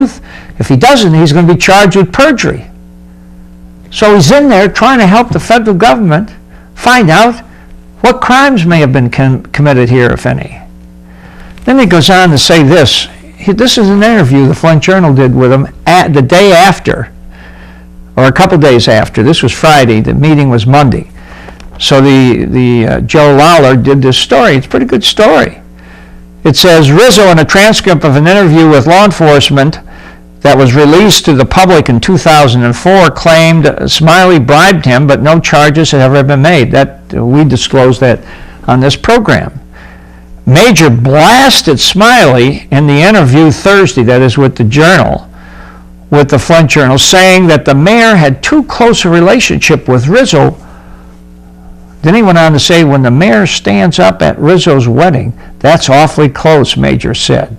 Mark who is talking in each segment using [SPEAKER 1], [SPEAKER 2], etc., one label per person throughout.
[SPEAKER 1] If he doesn't, he's going to be charged with perjury. So he's in there trying to help the federal government find out what crimes may have been committed here, if any. Then he goes on to say this. This is an interview the Flint Journal did with him the day after, or a couple days after. This was Friday. The meeting was Monday. So the Joe Lawler did this story. It's a pretty good story. It says, Rizzo, in a transcript of an interview with law enforcement that was released to the public in 2004, claimed Smiley bribed him, but no charges had ever been made. We disclosed that on this program. Major blasted Smiley in the interview Thursday, that is with the Journal, with the Flint Journal, saying that the mayor had too close a relationship with Rizzo. Then he went on to say, when the mayor stands up at Rizzo's wedding, that's awfully close, Major said.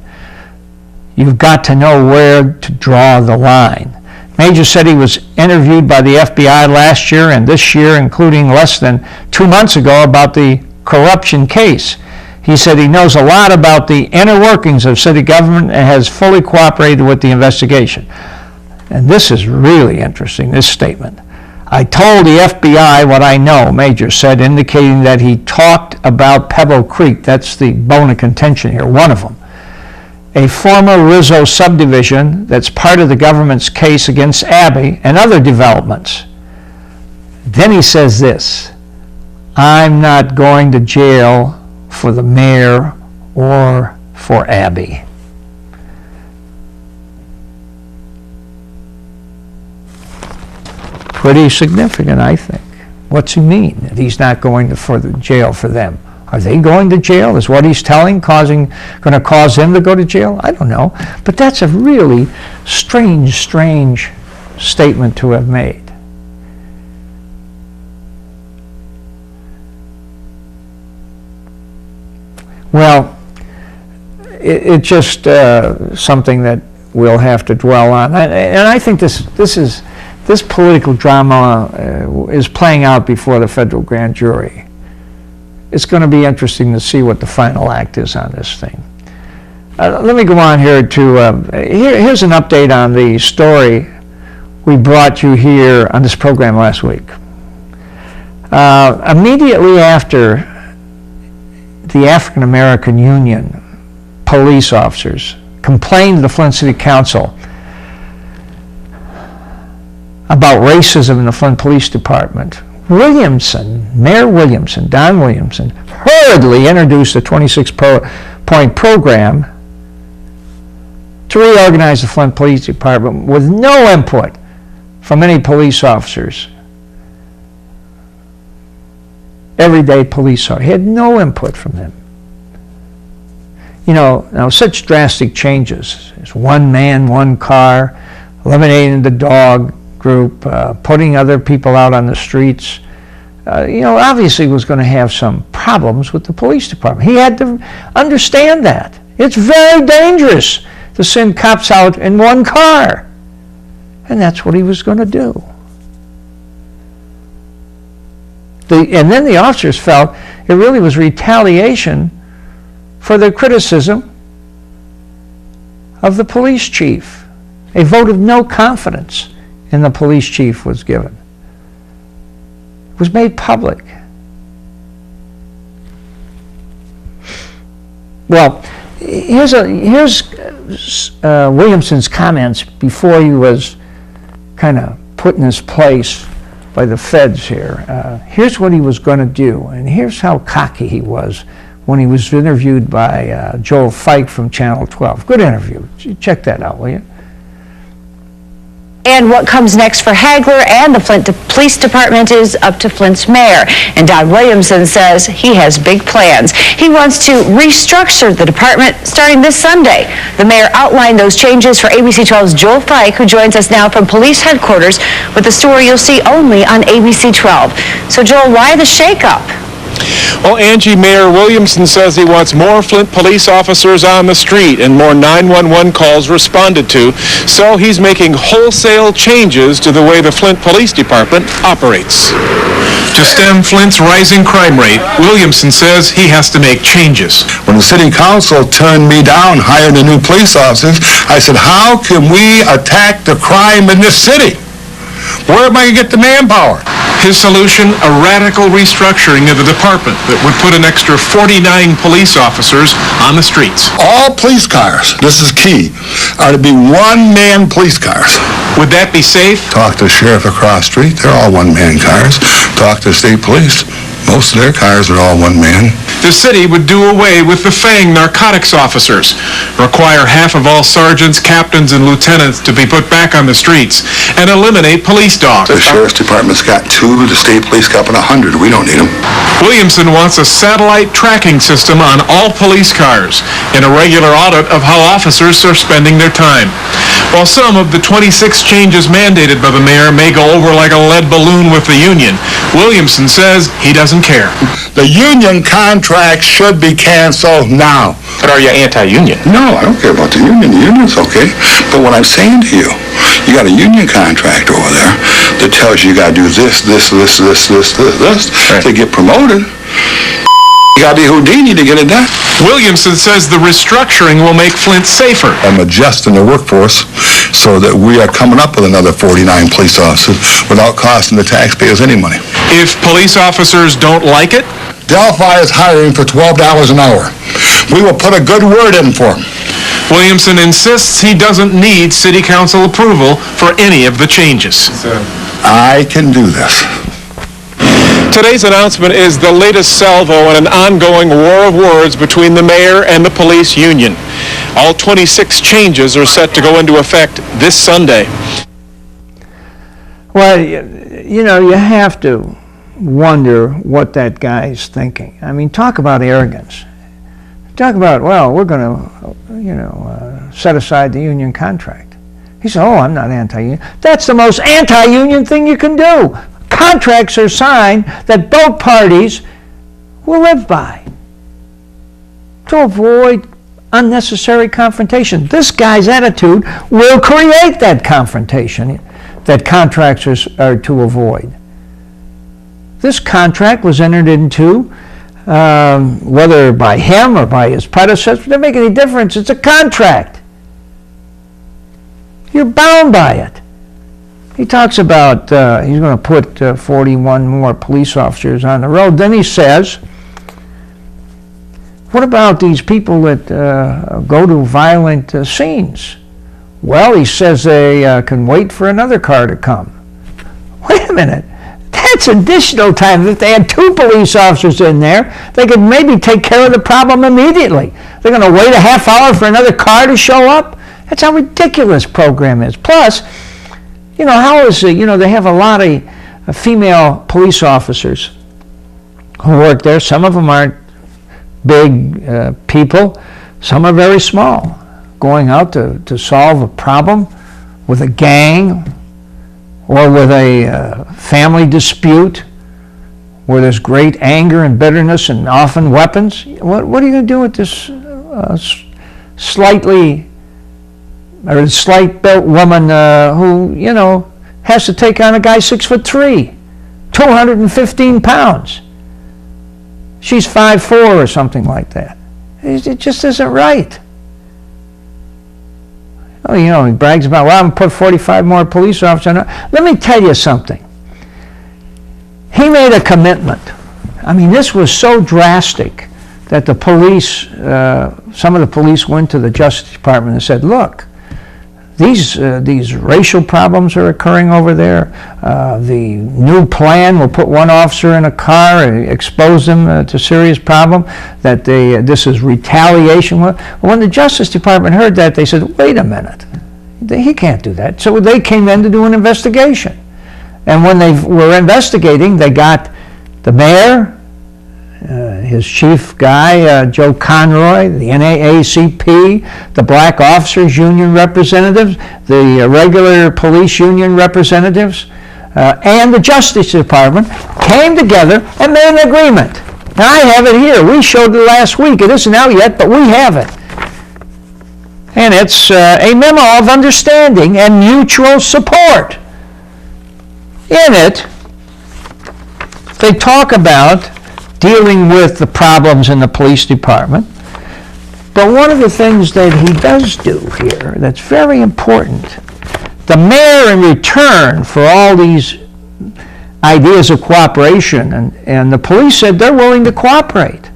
[SPEAKER 1] You've got to know where to draw the line. Major said he was interviewed by the FBI last year and this year, including less than 2 months ago, about the corruption case. He said he knows a lot about the inner workings of city government and has fully cooperated with the investigation. And this is really interesting, this statement. I told the FBI what I know, Major said, indicating that he talked about Pebble Creek. That's the bone of contention here, one of them. A former Rizzo subdivision that's part of the government's case against Abbey and other developments. Then he says this, I'm not going to jail for the mayor or for Abbey. Pretty significant, I think. What's he mean that he's not going to jail for them? Are they going to jail? Is what he's telling going to cause them to go to jail? I don't know. But that's a really strange statement to have made. Well, it's just something that we'll have to dwell on. And I think this political drama is playing out before the federal grand jury. It's going to be interesting to see what the final act is on this thing. Let me go on here to, here's an update on the story we brought you here on this program last week. Immediately after the African American Union police officers complained to the Flint City Council about racism in the Flint Police Department, Mayor Williamson, Don Williamson, hurriedly introduced a 26-point program to reorganize the Flint Police Department with no input from any police officers. Everyday police officers. He had no input from them. You know, now such drastic changes. It's one man, one car, eliminating the dog group, putting other people out on the streets, obviously was going to have some problems with the police department. He had to understand that. It's very dangerous to send cops out in one car. And that's what he was going to do. And then the officers felt it really was retaliation for their criticism of the police chief. A vote of no confidence in the police chief was given. It was made public. Well, here's Williamson's comments before he was kind of put in his place by the feds here. Here's what he was going to do, and here's how cocky he was when he was interviewed by Joel Fike from Channel 12. Good interview. Check that out, will you?
[SPEAKER 2] And what comes next for Hagler and the Flint Police Department is up to Flint's mayor. And Don Williamson says he has big plans. He wants to restructure the department starting this Sunday. The mayor outlined those changes for ABC 12's Joel Fike, who joins us now from police headquarters with a story you'll see only on ABC 12. So Joel, why the shakeup?
[SPEAKER 3] Well, Angie, Mayor Williamson says he wants more Flint police officers on the street and more 911 calls responded to, so he's making wholesale changes to the way the Flint Police Department operates. To stem Flint's rising crime rate, Williamson says he has to make changes.
[SPEAKER 4] When the city council turned me down hiring the new police officers, I said, how can we attack the crime in this city? Where am I going to get the manpower?
[SPEAKER 3] His solution, a radical restructuring of the department that would put an extra 49 police officers on the streets.
[SPEAKER 4] All police cars, this is key, are to be one-man police cars.
[SPEAKER 3] Would that be safe?
[SPEAKER 4] Talk to the sheriff across the street, they're all one-man cars. Talk to the state police, most of their cars are all one-man.
[SPEAKER 3] The city would do away with the FANG narcotics officers, require half of all sergeants, captains, and lieutenants to be put back on the streets, and eliminate police dogs.
[SPEAKER 4] The sheriff's department's got 2, the state police got 100. We don't need them.
[SPEAKER 3] Williamson wants a satellite tracking system on all police cars and a regular audit of how officers are spending their time. While some of the 26 changes mandated by the mayor may go over like a lead balloon with the union, Williamson says he doesn't care.
[SPEAKER 4] The union contract should be canceled now.
[SPEAKER 3] But are you anti-union?
[SPEAKER 4] No, I don't care about the union. The union's okay. But what I'm saying to you, you got a union contract over there that tells you got to do this
[SPEAKER 3] Right.
[SPEAKER 4] to get promoted. You got to be Houdini to get it done.
[SPEAKER 3] Williamson says the restructuring will make Flint safer.
[SPEAKER 4] I'm adjusting the workforce so that we are coming up with another 49 police officers without costing the taxpayers any money.
[SPEAKER 3] If police officers don't like it,
[SPEAKER 4] Delphi is hiring for $12 an hour. We will put a good word in for them.
[SPEAKER 3] Williamson insists he doesn't need city council approval for any of the changes.
[SPEAKER 4] I can do this.
[SPEAKER 3] Today's announcement is the latest salvo in an ongoing war of words between the mayor and the police union. All 26 changes are set to go into effect this Sunday.
[SPEAKER 1] Well, you know, you have to wonder what that guy's thinking. I mean, talk about arrogance. Talk about, well, we're going to, set aside the union contract. He said, oh, I'm not anti-union. That's the most anti-union thing you can do. Contracts are signed that both parties will live by to avoid unnecessary confrontation. This guy's attitude will create that confrontation that contracts are to avoid. This contract was entered into, whether by him or by his predecessor, it doesn't make any difference. It's a contract. You're bound by it. He talks about he's going to put 41 more police officers on the road. Then he says, what about these people that go to violent scenes? Well, he says they can wait for another car to come. Wait a minute. That's additional time. If they had 2 police officers in there, they could maybe take care of the problem immediately. They're going to wait a half hour for another car to show up? That's how ridiculous this program is. Plus, how is it, they have a lot of female police officers who work there. Some of them aren't big people. Some are very small, going out to solve a problem with a gang or with a family dispute where there's great anger and bitterness and often weapons. What are you going to do with this slight-built woman who, has to take on a guy 6'3", 215 pounds. She's 5'4" or something like that. It just isn't right. Oh, he brags about, well, I'm going to put 45 more police officers on. Let me tell you something. He made a commitment. I mean, this was so drastic that the police, some of the police went to the Justice Department and said, look, these racial problems are occurring over there. The new plan will put one officer in a car and expose them to serious problem, that this is retaliation. When the Justice Department heard that, they said, wait a minute, he can't do that. So they came in to do an investigation. And when they were investigating, they got the mayor, his chief guy, Joe Conroy, the NAACP, the Black Officers Union representatives, the regular police union representatives, and the Justice Department came together and made an agreement. Now, I have it here. We showed it last week. It isn't out yet, but we have it. And it's a memo of understanding and mutual support. In it, They talk about dealing with the problems in the police department. But one of the things that he does do here that's very important, the mayor, in return for all these ideas of cooperation, and the police said they're willing to cooperate.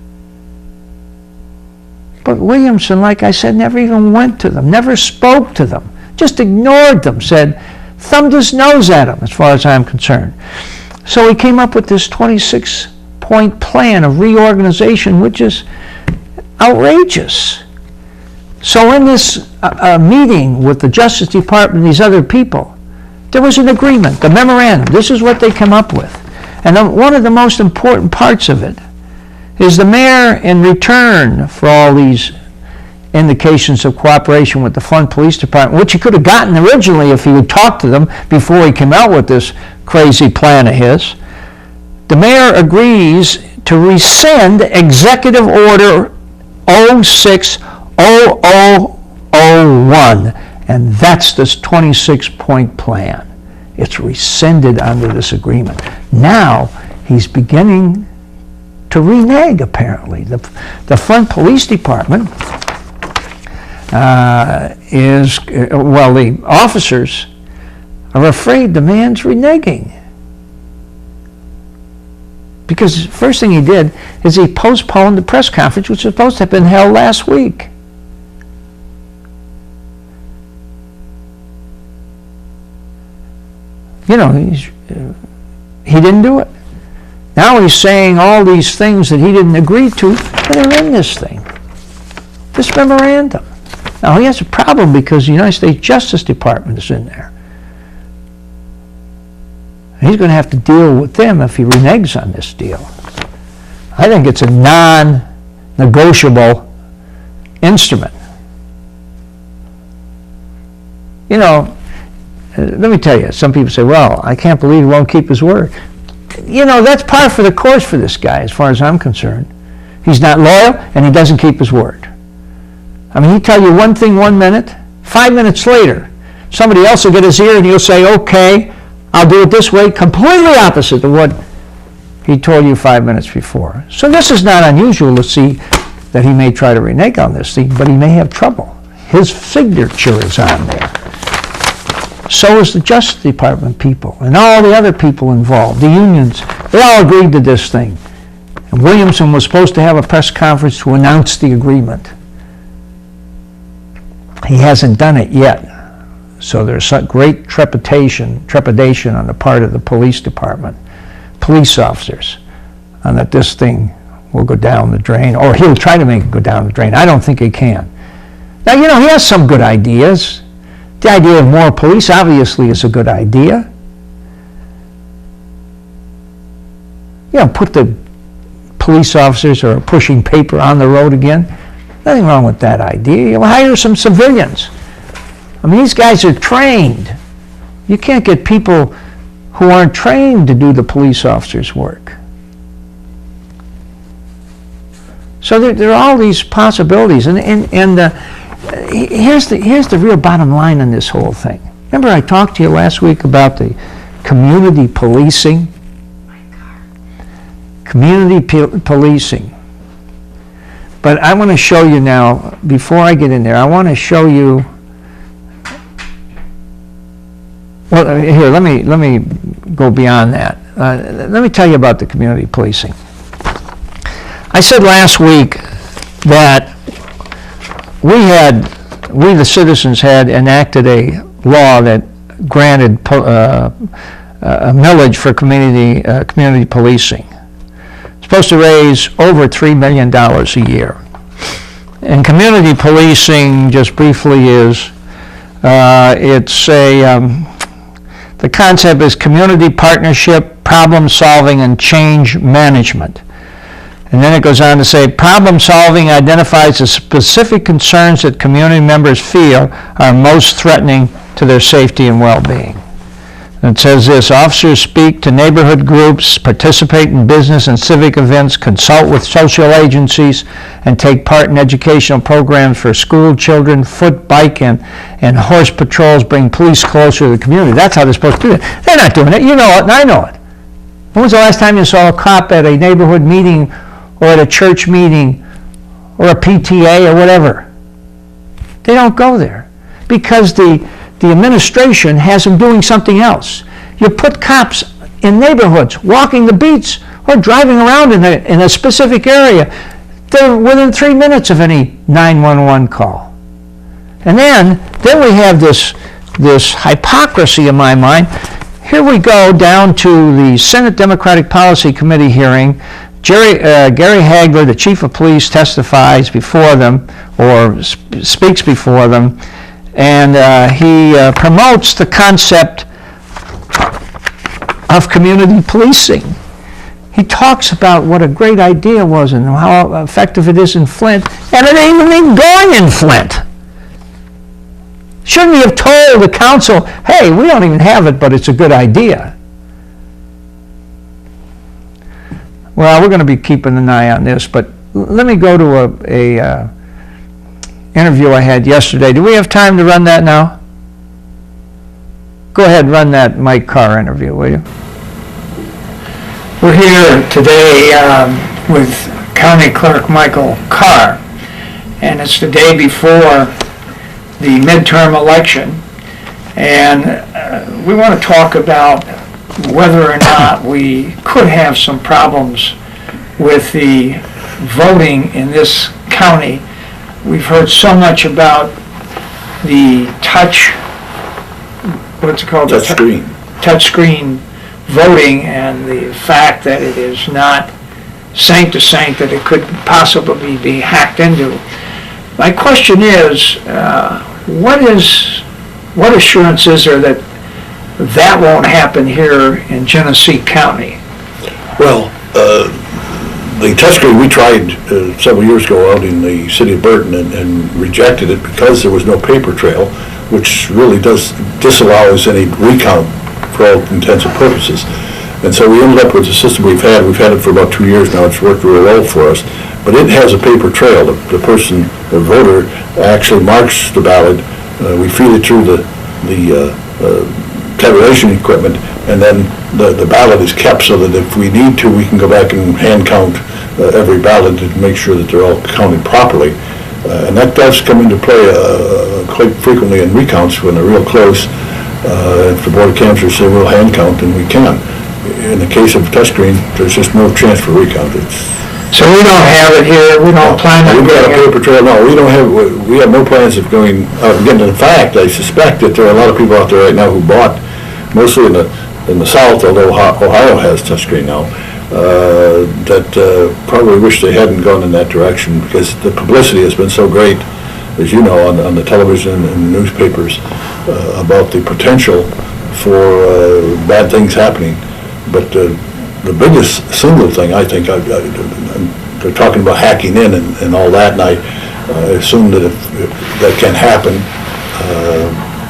[SPEAKER 1] But Williamson, like I said, never even went to them, never spoke to them, just ignored them, said, thumbed his nose at them, as far as I'm concerned. So he came up with this 26-point plan of reorganization, which is outrageous. So in this meeting with the Justice Department and these other people, there was an agreement, the memorandum. This is what they came up with. And one of the most important parts of it is the mayor, in return for all these indications of cooperation with the Flint Police Department, which he could have gotten originally if he would talk to them before he came out with this crazy plan of his, the mayor agrees to rescind Executive Order 06-0001, and that's this 26-point plan. It's rescinded under this agreement. Now he's beginning to renege, apparently. The Flint Police Department the officers are afraid the man's reneging. Because the first thing he did is he postponed the press conference, which was supposed to have been held last week. You know, he didn't do it. Now he's saying all these things that he didn't agree to that are in this thing, this memorandum. Now he has a problem because the United States Justice Department is in there. He's going to have to deal with them if he reneges on this deal. I think it's a non-negotiable instrument. You know, let me tell you, some people say, well, I can't believe he won't keep his word. You know, that's par for the course for this guy, as far as I'm concerned. He's not loyal, and he doesn't keep his word. I mean, he'll tell you one thing 1 minute, 5 minutes later, somebody else will get his ear and he'll say, okay, I'll do it this way, completely opposite of what he told you 5 minutes before. So this is not unusual to see that he may try to renege on this thing, but he may have trouble. His signature is on there. So is the Justice Department people and all the other people involved, the unions. They all agreed to this thing. And Williamson was supposed to have a press conference to announce the agreement. He hasn't done it yet. So there's some great trepidation on the part of the police department, police officers, and that this thing will go down the drain, or he'll try to make it go down the drain. I don't think he can. Now, you know, he has some good ideas. The idea of more police obviously is a good idea. You know, put the police officers who are pushing paper on the road again. Nothing wrong with that idea. You hire some civilians. I mean, these guys are trained. You can't get people who aren't trained to do the police officers' work. So there are all these possibilities, and here's the real bottom line on this whole thing. Remember I talked to you last week about the community policing? Community policing. But I want to show you now, before I get in there, I want to show you. Well, here, let me go beyond that. Let me tell you about the community policing. I said last week that we the citizens had enacted a law that granted a millage for community policing. It's supposed to raise over $3 million a year. And community policing, just briefly, is the concept is community partnership, problem solving, and change management. And then it goes on to say, problem solving identifies the specific concerns that community members feel are most threatening to their safety and well-being. And it says this, officers speak to neighborhood groups, participate in business and civic events, consult with social agencies, and take part in educational programs for school children, foot, bike, and horse patrols, bring police closer to the community. That's how they're supposed to do it. They're not doing it. You know it, and I know it. When was the last time you saw a cop at a neighborhood meeting or at a church meeting or a PTA or whatever? They don't go there because the administration has them doing something else. You put cops in neighborhoods, walking the beats or driving around in a specific area. They're within 3 minutes of any 911 call. And then we have this hypocrisy in my mind. Here we go down to the Senate Democratic Policy Committee hearing. Gary Hagler, the chief of police, testifies before them or speaks before them, and he promotes the concept of community policing. He talks about what a great idea was and how effective it is in Flint, and it ain't even going in Flint. Shouldn't he have told the council, hey, we don't even have it, but it's a good idea? Well, we're going to be keeping an eye on this, but let me go to a interview I had yesterday. Do we have time to run that now? Go ahead and run that Mike Carr interview, will you?
[SPEAKER 5] We're here today with County Clerk Michael Carr, and it's the day before the midterm election, and we want to talk about whether or not we could have some problems with the voting in this county. We've heard so much about the touchscreen voting and the fact that it is not saint to saint, that it could possibly be hacked into. My question is, what assurance is there that that won't happen here in Genesee County?
[SPEAKER 6] Well, the touchscreen we tried several years ago out in the city of Burton and rejected it because there was no paper trail, which really disallows any recount for all intents and purposes. And so we ended up with the system we've had. We've had it for about 2 years now. It's worked really well for us. But it has a paper trail. The voter, actually marks the ballot. We feed it through the tabulation equipment, and then the ballot is kept so that if we need to, we can go back and hand count every ballot to make sure that they're all counted properly. And that does come into play quite frequently in recounts when they're real close. If the Board of Canvassers say we'll hand count, then we can. In the case of touchscreen, there's just no chance for recount.
[SPEAKER 5] So we don't have it here. We don't plan on
[SPEAKER 6] We've got a paper trail. No, we don't have. We have no plans of going out and getting it. In fact, I suspect that there are a lot of people out there right now who bought, mostly in the South, although Ohio has touchscreen now, that probably wish they hadn't gone in that direction because the publicity has been so great, as you know, on the television and newspapers about the potential for bad things happening. But the biggest single thing, I think, they're talking about hacking in and all that, and I assume that if that can happen,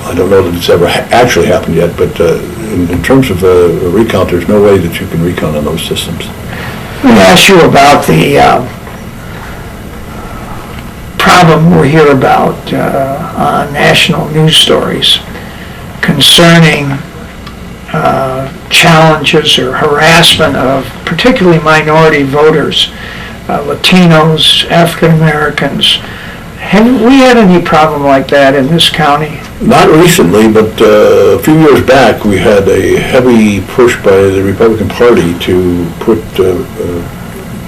[SPEAKER 6] I don't know that it's ever actually happened yet, but in terms of a recount, there's no way that you can recount on those systems.
[SPEAKER 5] Let me ask you about the problem we hear about on national news stories concerning challenges or harassment of particularly minority voters, Latinos, African Americans. Have we had any problem like that in this county?
[SPEAKER 6] Not recently, but a few years back we had a heavy push by the Republican Party to put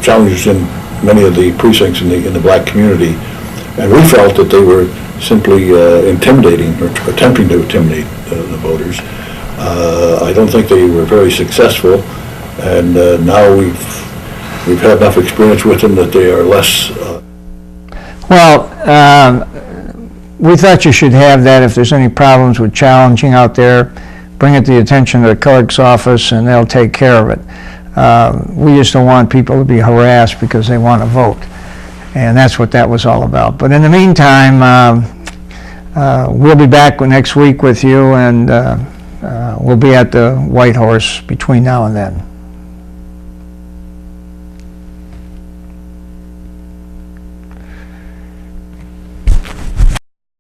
[SPEAKER 6] challenges in many of the precincts in the black community, and we felt that they were simply intimidating or attempting to intimidate the voters. I don't think they were very successful, and now we've had enough experience with them that they are less.
[SPEAKER 1] Well, we thought you should have that. If there's any problems with challenging out there, bring it to the attention of the clerk's office and they'll take care of it. We just don't want people to be harassed because they want to vote. And that's what that was all about. But in the meantime, we'll be back next week with you, and we'll be at the White Horse between now and then.